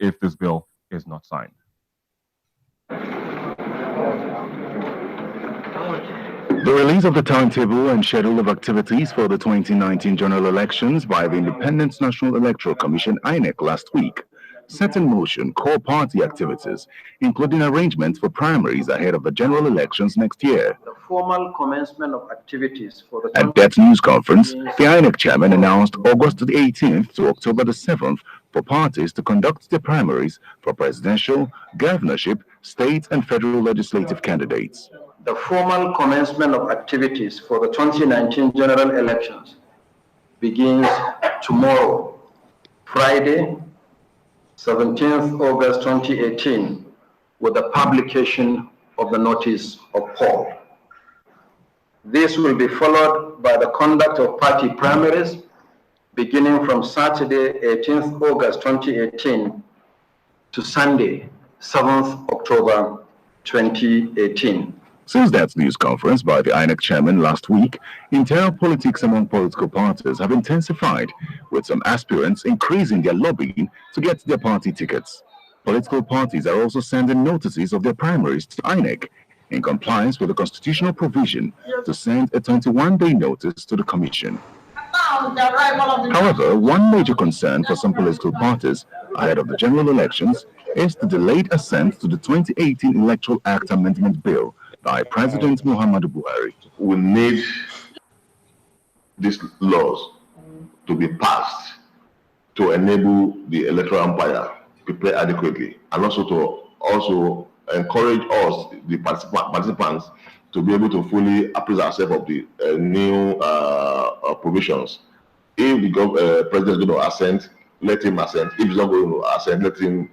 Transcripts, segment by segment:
if this bill is not signed. The release of the timetable and schedule of activities for the 2019 general elections by the Independent National Electoral Commission (INEC) last week set in motion core party activities, including arrangements for primaries ahead of the general elections next year. The formal commencement of activities for the At that news conference, the INEC chairman announced August the 18th to October the 7th for parties to conduct their primaries for presidential, governorship, state, and federal legislative candidates. The formal commencement of activities for the 2019 general elections begins tomorrow, Friday, 17th August 2018, with the publication of the notice of poll. This will be followed by the conduct of party primaries beginning from Saturday, 18th August 2018 to Sunday, 7th October 2018. Since that news conference by the INEC chairman last week, internal politics among political parties have intensified, with some aspirants increasing their lobbying to get their party tickets. Political parties are also sending notices of their primaries to INEC in compliance with the constitutional provision to send a 21-day notice to the commission. However, one major concern for some political parties ahead of the general elections is the delayed assent to the 2018 Electoral Act Amendment Bill by President Muhammadu Buhari. We need these laws to be passed to enable the electoral umpire to prepare adequately, and also to encourage us, the participants, to be able to fully appraise ourselves of the new provisions. If the president is going to assent, let him assent. If he's not going to assent,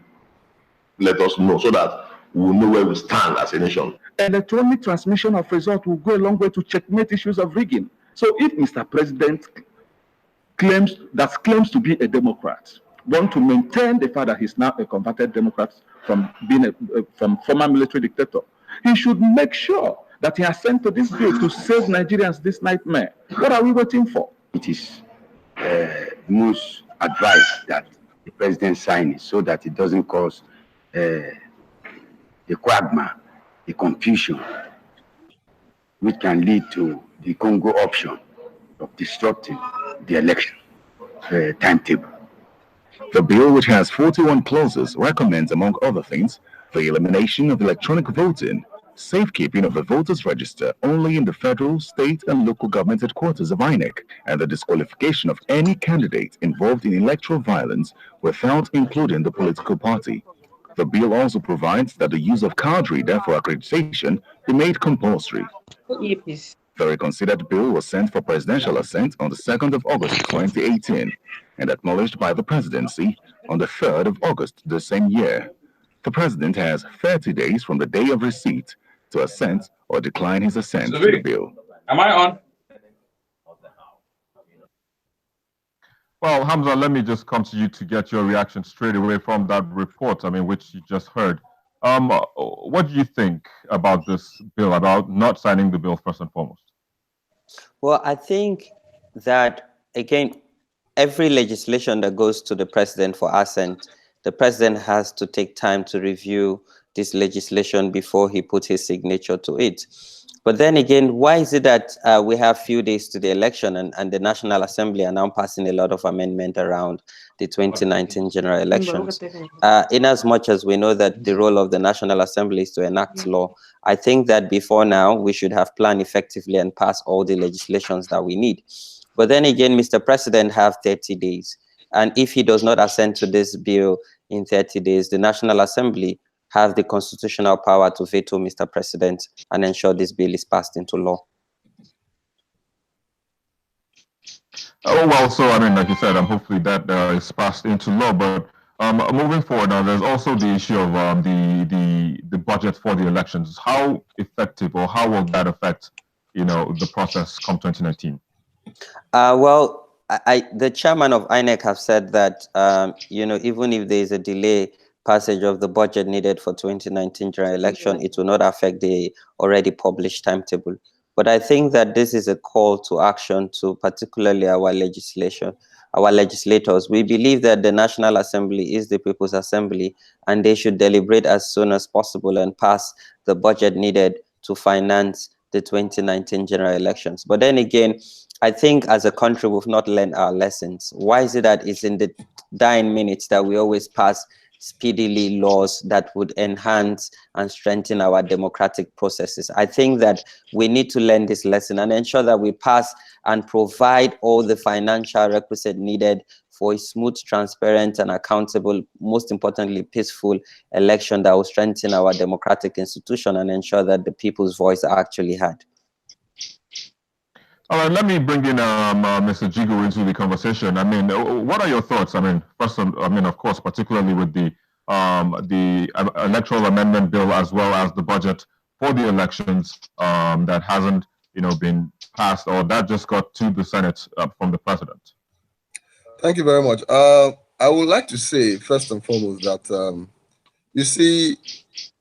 let us know, so that we will know where we stand as a nation. Electronic transmission of results will go a long way to checkmate issues of rigging. So if Mr. President claims to be a Democrat, want to maintain the fact that he's now a converted Democrat from being from former military dictator, he should make sure that he has sent to this bill to save Nigerians this nightmare. What are we waiting for? It is most advised that the president sign it so that it doesn't cause a quagmire, a confusion, which can lead to the Congo option of disrupting the election timetable. The bill, which has 41 clauses, recommends, among other things, the elimination of electronic voting, safekeeping of the voters' register only in the federal, state, and local government headquarters of INEC, and the disqualification of any candidate involved in electoral violence without including the political party. The bill also provides that the use of card reader for accreditation be made compulsory. The reconsidered bill was sent for presidential assent on the 2nd of August 2018 and acknowledged by the presidency on the 3rd of August the same year. The president has 30 days from the day of receipt to assent or decline his assent to the bill. Am I on? Well, Hamza, let me just come to you to get your reaction straight away from that report, which you just heard. What do you think about this bill, about not signing the bill first and foremost? Well, I think that, again, every legislation that goes to the president for assent, the president has to take time to review this legislation before he puts his signature to it. But then again, why is it that we have few days to the election and the National Assembly are now passing a lot of amendment around the 2019 general elections? In as much as we know that the role of the National Assembly is to enact law, I think that before now, we should have planned effectively and pass all the legislations that we need. But then again, Mr. President have 30 days. And if he does not assent to this bill in 30 days, the National Assembly have the constitutional power to veto Mr. President and ensure this bill is passed into law. Oh, well, so, like you said, hopefully that is passed into law. But moving forward, now, there's also the issue of the budget for the elections. How effective or how will that affect, the process come 2019? Well, the chairman of INEC have said that, even if there is a delay passage of the budget needed for 2019 general election, it will not affect the already published timetable. But I think that this is a call to action to particularly our legislation. our legislators. We believe that the National Assembly is the People's Assembly, and they should deliberate as soon as possible and pass the budget needed to finance the 2019 general elections. But then again, I think as a country, we've not learned our lessons. Why is it that it's in the dying minutes that we always pass speedily laws that would enhance and strengthen our democratic processes? I think that we need to learn this lesson and ensure that we pass and provide all the financial requisite needed for a smooth, transparent, and accountable, most importantly, peaceful election that will strengthen our democratic institution and ensure that the people's voice are actually heard. All right, let me bring in Mr. Jigo into the conversation. I mean, what are your thoughts? I mean, first, of course, particularly with the electoral amendment bill as well as the budget for the elections that hasn't, been passed, or that just got to the Senate from the president. Thank you very much. I would like to say first and foremost that you see,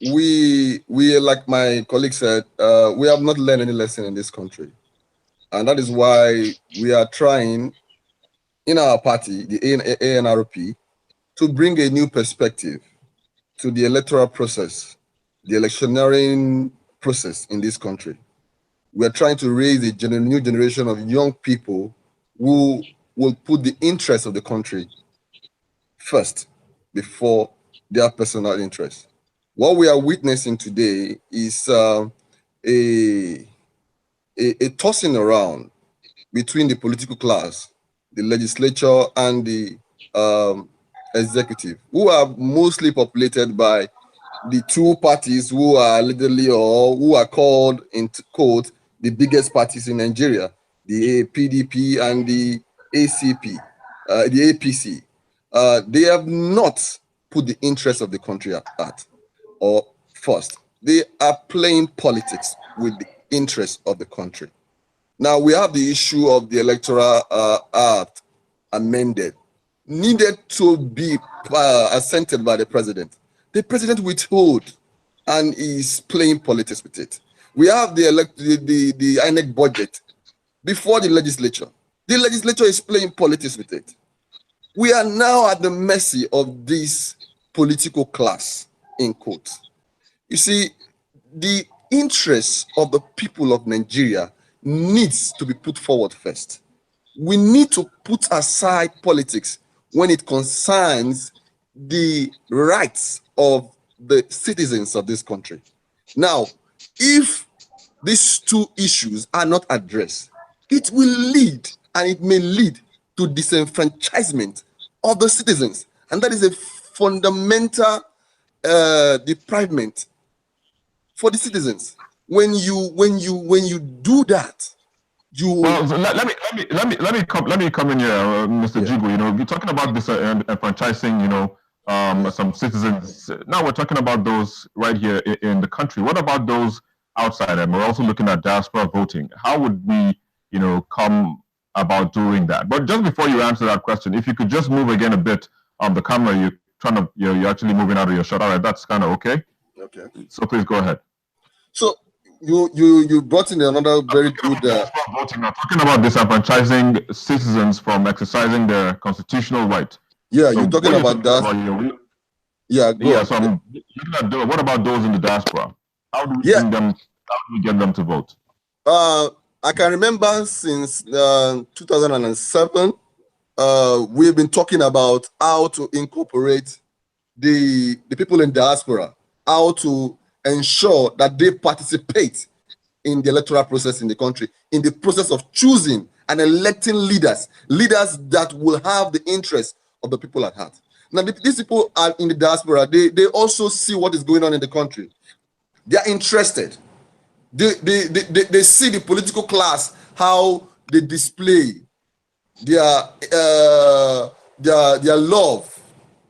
we like my colleague said, we have not learned any lesson in this country. And that is why we are trying in our party, the ANRP, to bring a new perspective to the electoral process, the electioneering process in this country. We are trying to raise a new generation of young people who will put the interests of the country first before their personal interests. What we are witnessing today is a tossing around between the political class, the legislature, and the executive, who are mostly populated by the two parties who are literally, or who are called, in quote, the biggest parties in Nigeria, the PDP and the ACP, the APC. They have not put the interests of the country at heart or first. They are playing politics with the interests of the country. Now we have the issue of the Electoral Act amended, needed to be assented by the president. The president withheld and is playing politics with it. We have the INEC budget before the legislature. The legislature is playing politics with it. We are now at the mercy of this political class, in quotes. You see, the interests of the people of Nigeria needs to be put forward first. We need to put aside politics when it concerns the rights of the citizens of this country. Now, if these two issues are not addressed, it will lead, and it may lead, to disenfranchisement of the citizens, and that is a fundamental deprivement for the citizens. When you do that, you. Well, so let me come in here, Mr. Jigo. We're talking about this enfranchising, some citizens. Now we're talking about those right here in the country. What about those outside? And we're also looking at diaspora voting. How would we, come about doing that? But just before you answer that question, if you could just move again a bit on the camera, you're actually moving out of your shot. All right, that's kind of okay. Okay. So please go ahead. So you brought in another very good voting. I'm talking about disenfranchising citizens from exercising their constitutional right. Yeah, so you're talking about that. So I'm looking at what about those in the diaspora? How do we bring them? How do we get them to vote? I can remember since 2007, we've been talking about how to incorporate the people in diaspora, how to ensure that they participate in the electoral process in the country, in the process of choosing and electing leaders that will have the interests of the people at heart. Now, these people are in the diaspora. They also see what is going on in the country. They are interested. They see the political class, how they display their love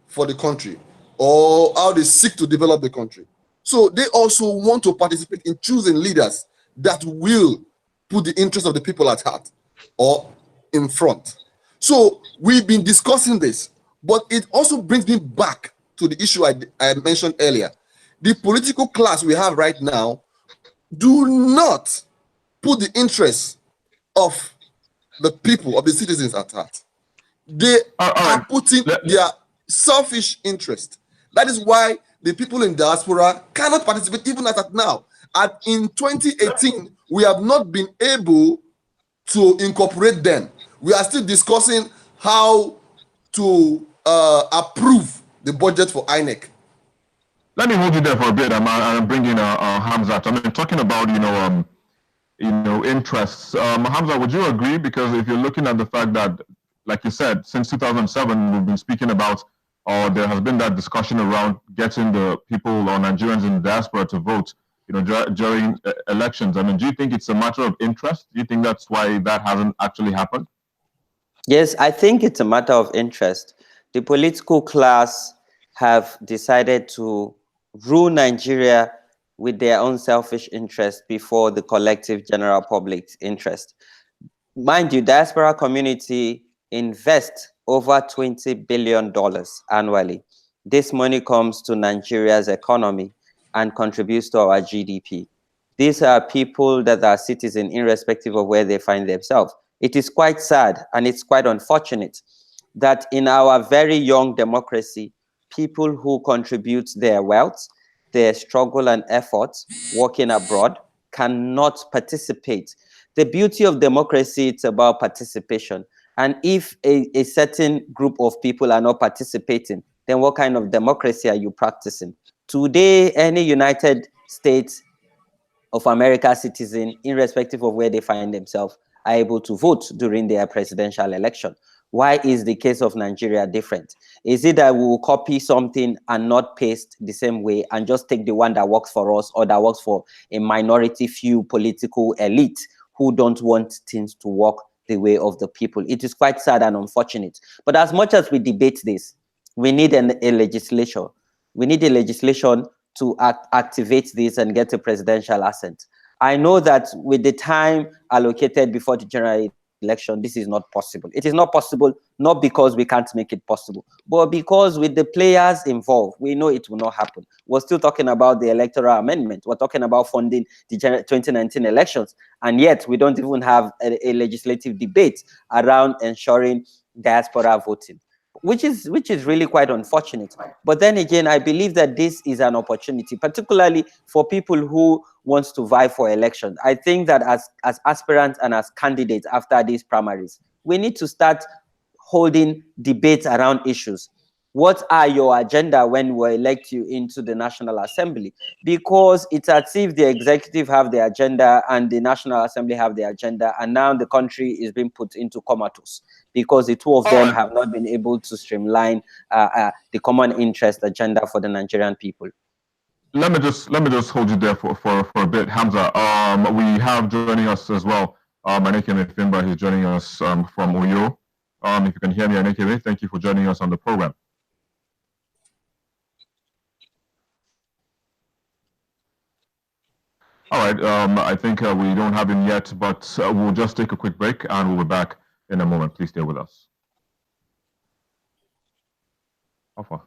for the country, or how they seek to develop the country. So they also want to participate in choosing leaders that will put the interests of the people at heart or in front. So we've been discussing this, but it also brings me back to the issue I mentioned earlier. The political class we have right now do not put the interests of the people, of the citizens at heart. They are putting their selfish interest. That is why the people in diaspora cannot participate even as at now. And in 2018, we have not been able to incorporate them. We are still discussing how to approve the budget for INEC. Let me hold you there for a bit. I'm bringing Hamza. I mean, talking about interests. Hamza, would you agree? Because if you're looking at the fact that, like you said, since 2007, we've been speaking about, or there has been that discussion around getting the people or Nigerians in the diaspora to vote, during elections. I mean, do you think it's a matter of interest? Do you think that's why that hasn't actually happened? Yes, I think it's a matter of interest. The political class have decided to rule Nigeria with their own selfish interest before the collective general public's interest. Mind you, diaspora community invest over $20 billion annually. This money comes to Nigeria's economy and contributes to our GDP. These are people that are citizens irrespective of where they find themselves. It is quite sad and it's quite unfortunate that in our very young democracy, people who contribute their wealth, their struggle and efforts working abroad cannot participate. The beauty of democracy, it's about participation. And if a certain group of people are not participating, then what kind of democracy are you practicing? Today, any United States of America citizen, irrespective of where they find themselves, are able to vote during their presidential election. Why is the case of Nigeria different? Is it that we will copy something and not paste the same way and just take the one that works for us or that works for a minority few political elite who don't want things to work the way of the people? It is quite sad and unfortunate. But as much as we debate this, we need a legislation. We need a legislation to activate this and get a presidential assent. I know that with the time allocated before the general election, this is not possible. It is not possible, not because we can't make it possible, but because with the players involved, we know it will not happen. We're still talking about the electoral amendment. We're talking about funding the 2019 elections, and yet we don't even have a legislative debate around ensuring diaspora voting, which is really quite unfortunate. But then again, I believe that this is an opportunity, particularly for people who want to vie for election. I think that as aspirants and as candidates after these primaries, we need to start holding debates around issues. What are your agenda when we elect you into the National Assembly? Because it's as if the executive have the agenda and the National Assembly have the agenda, and now the country is being put into comatose because the two of them have not been able to streamline the common interest agenda for the Nigerian people. Let me just hold you there for a bit, Hamza. We have joining us as well, Aneke Mefimba. He's joining us from Oyo. If you can hear me, Aneke, thank you for joining us on the program. All right, I think we don't have him yet, but we'll just take a quick break and we'll be back in a moment. Please stay with us. How far?